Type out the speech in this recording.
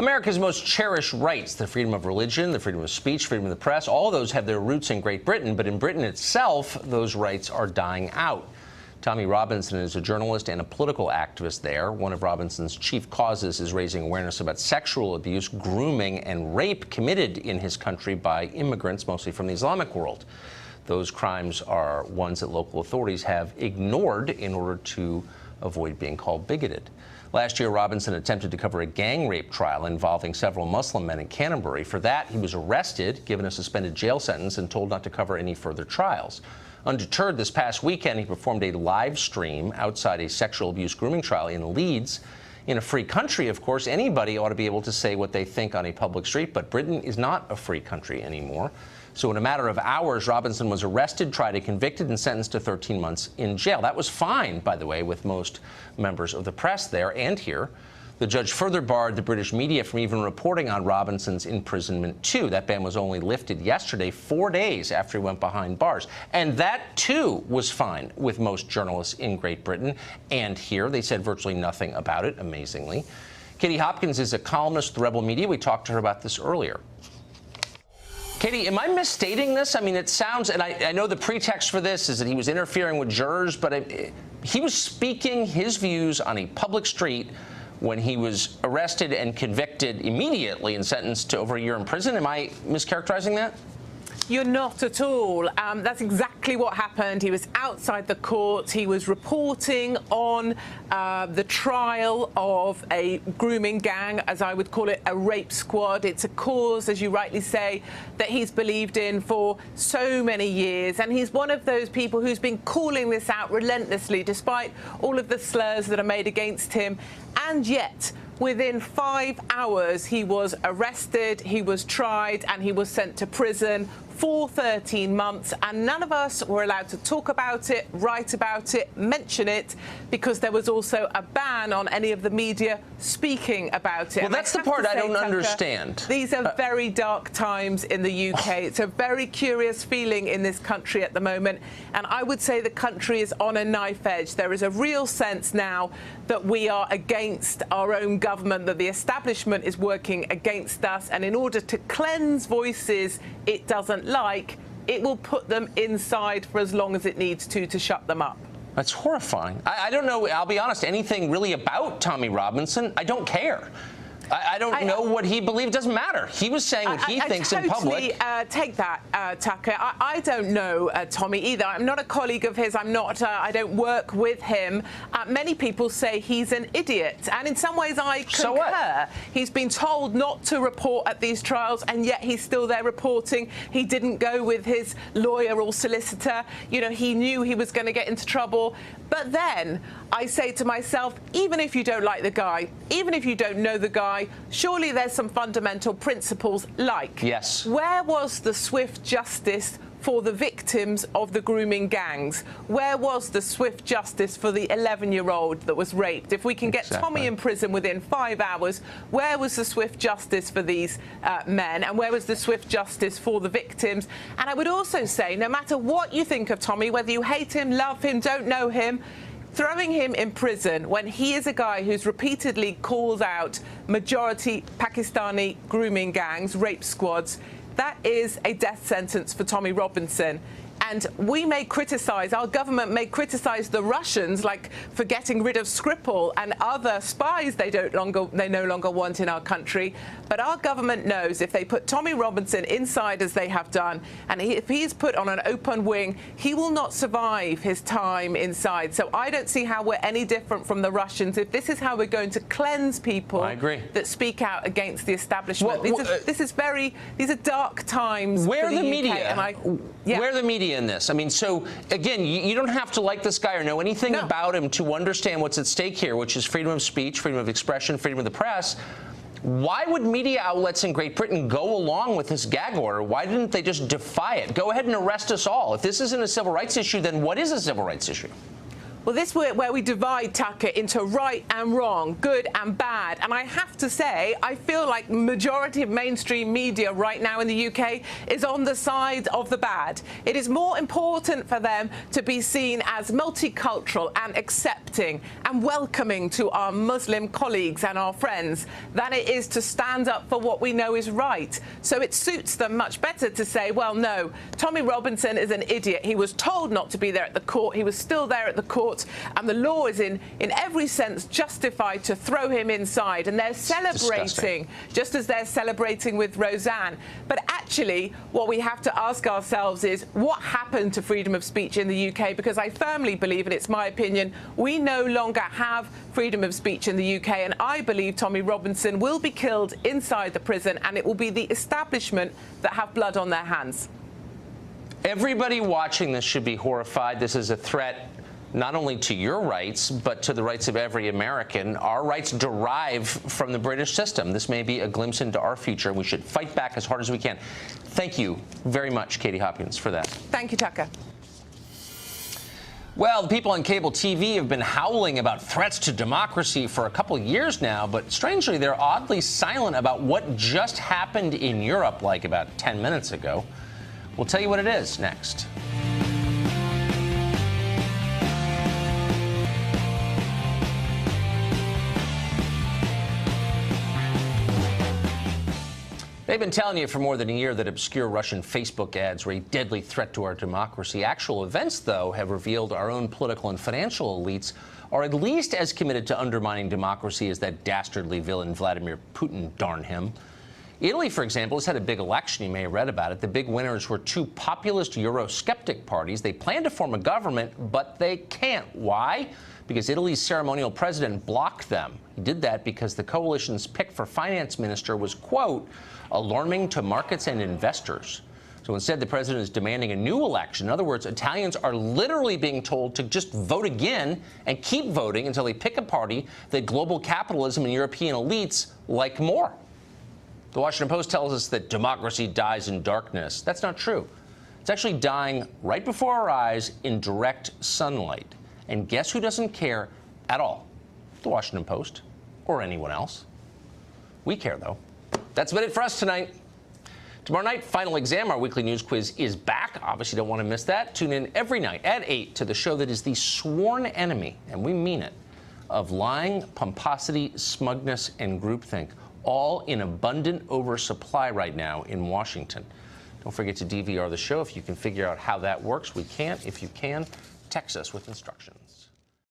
America's most cherished rights, the freedom of religion, the freedom of speech, freedom of the press, all of those have their roots in Great Britain. But in Britain itself, those rights are dying out. Tommy Robinson is a journalist and a political activist there. One of Robinson's chief causes is raising awareness about sexual abuse, grooming, and rape committed in his country by immigrants, mostly from the Islamic world. Those crimes are ones that local authorities have ignored in order to avoid being called bigoted. Last year, Robinson attempted to cover a gang rape trial involving several Muslim men in Canterbury. For that, he was arrested, given a suspended jail sentence, and told not to cover any further trials. Undeterred, this past weekend, he performed a live stream outside a sexual abuse grooming trial in Leeds. In a free country, of course, anybody ought to be able to say what they think on a public street, but Britain is not a free country anymore. So in a matter of hours, Robinson was arrested, tried and convicted, and sentenced to 13 months in jail. That was fine, by the way, with most members of the press there and here. The judge further barred the British media from even reporting on Robinson's imprisonment, too. That ban was only lifted yesterday, 4 days after he went behind bars. And that, too, was fine with most journalists in Great Britain and here. They said virtually nothing about it, amazingly. Katie Hopkins is a columnist with the Rebel Media. We talked to her about this earlier. Katie, am I misstating this? I mean, it sounds, and I know the pretext for this is that he was interfering with jurors, but he was speaking his views on a public street when he was arrested and convicted immediately and sentenced to over a year in prison. Am I mischaracterizing that? You're not at all. That's exactly what happened. He was outside the court. He was reporting on the trial of a grooming gang, as I would call it, a rape squad. It's a cause, as you rightly say, that he's believed in for so many years. And he's one of those people who's been calling this out relentlessly, despite all of the slurs that are made against him. And yet, within 5 hours, he was arrested, he was tried, and he was sent to prison for 13 months, and none of us were allowed to talk about it, write about it, mention it, because there was also a ban on any of the media speaking about it. Well, that's the part I don't understand. These are very dark times in the UK. It's a very curious feeling in this country at the moment, and I would say the country is on a knife edge. There is a real sense now that we are against our own government, that the establishment is working against us, and in order to cleanse voices it doesn't like, it will put them inside for as long as it needs to shut them up. That's horrifying. I don't know, I'll be honest, anything really about Tommy Robinson. I don't care. I don't know what he believed. It doesn't matter. He was saying what he thinks in public. I totally take that, Tucker. I don't know Tommy either. I'm not a colleague of his. I'm not. I don't work with him. Many people say he's an idiot, and in some ways I concur. So what? He's been told not to report at these trials, and yet he's still there reporting. He didn't go with his lawyer or solicitor. You know, he knew he was going to get into trouble. But then I say to myself, even if you don't like the guy, even if you don't know the guy, surely there's some fundamental principles like, yes, where was the swift justice for the victims of the grooming gangs? Where was the swift justice for the 11-year-old that was raped? If we can get Tommy in prison within 5 hours, where was the swift justice for these men? And where was the swift justice for the victims? And I would also say, no matter what you think of Tommy, whether you hate him, love him, don't know him, throwing him in prison when he is a guy who's repeatedly called out majority Pakistani grooming gangs, rape squads, that is a death sentence for Tommy Robinson. And we may criticize, our government may criticize the Russians, like for getting rid of Skripal and other spies they no longer want in our country. But our government knows if they put Tommy Robinson inside as they have done, and if he's put on an open wing, he will not survive his time inside. So I don't see how we're any different from the Russians if this is how we're going to cleanse people that speak out against the establishment. These are dark times. Where for the media? Where the media in this? I mean, so again, you don't have to like this guy or know anything about him to understand what's at stake here, which is freedom of speech, freedom of expression, freedom of the press. Why would media outlets in Great Britain go along with this gag order? Why didn't they just defy it? Go ahead and arrest us all. If this isn't a civil rights issue, then what is a civil rights issue? Well, this is where we divide, Tucker, into right and wrong, good and bad. And I have to say, I feel like the majority of mainstream media right now in the UK is on the side of the bad. It is more important for them to be seen as multicultural and accepting and welcoming to our Muslim colleagues and our friends than it is to stand up for what we know is right. So it suits them much better to say, well, no, Tommy Robinson is an idiot. He was told not to be there at the court. He was still there at the court. And the law is in every sense justified to throw him inside. And they're celebrating, just as they're celebrating with Roseanne. But actually, what we have to ask ourselves is, what happened to freedom of speech in the UK? Because I firmly believe, and it's my opinion, we no longer have freedom of speech in the UK. And I believe Tommy Robinson will be killed inside the prison, and it will be the establishment that have blood on their hands. Everybody watching this should be horrified. This is a threat not only to your rights, but to the rights of every American. Our rights derive from the British system. This may be a glimpse into our future. We should fight back as hard as we can. Thank you very much, Katie Hopkins, for that. Thank you, Tucker. Well, the people on cable TV have been howling about threats to democracy for a couple of years now, but strangely, they're oddly silent about what just happened in Europe like about 10 minutes ago. We'll tell you what it is next. They've been telling you for more than a year that obscure Russian Facebook ads were a deadly threat to our democracy. Actual events, though, have revealed our own political and financial elites are at least as committed to undermining democracy as that dastardly villain Vladimir Putin, darn him. Italy, for example, has had a big election. You may have read about it. The big winners were two populist Eurosceptic parties. They plan to form a government, but they can't. Why? Because Italy's ceremonial president blocked them. He did that because the coalition's pick for finance minister was, quote, alarming to markets and investors. So instead, the president is demanding a new election. In other words, Italians are literally being told to just vote again and keep voting until they pick a party that global capitalism and European elites like more. The Washington Post tells us that democracy dies in darkness. That's not true. It's actually dying right before our eyes in direct sunlight. And guess who doesn't care at all? The Washington Post or anyone else. We care, though. That's been it for us tonight. Tomorrow night, Final Exam, our weekly news quiz, is back. Obviously, don't want to miss that. Tune in every night at 8 to the show that is the sworn enemy, and we mean it, of lying, pomposity, smugness, and groupthink, all in abundant oversupply right now in Washington. Don't forget to DVR the show if you can figure out how that works. We can't. If you can, text us with instructions.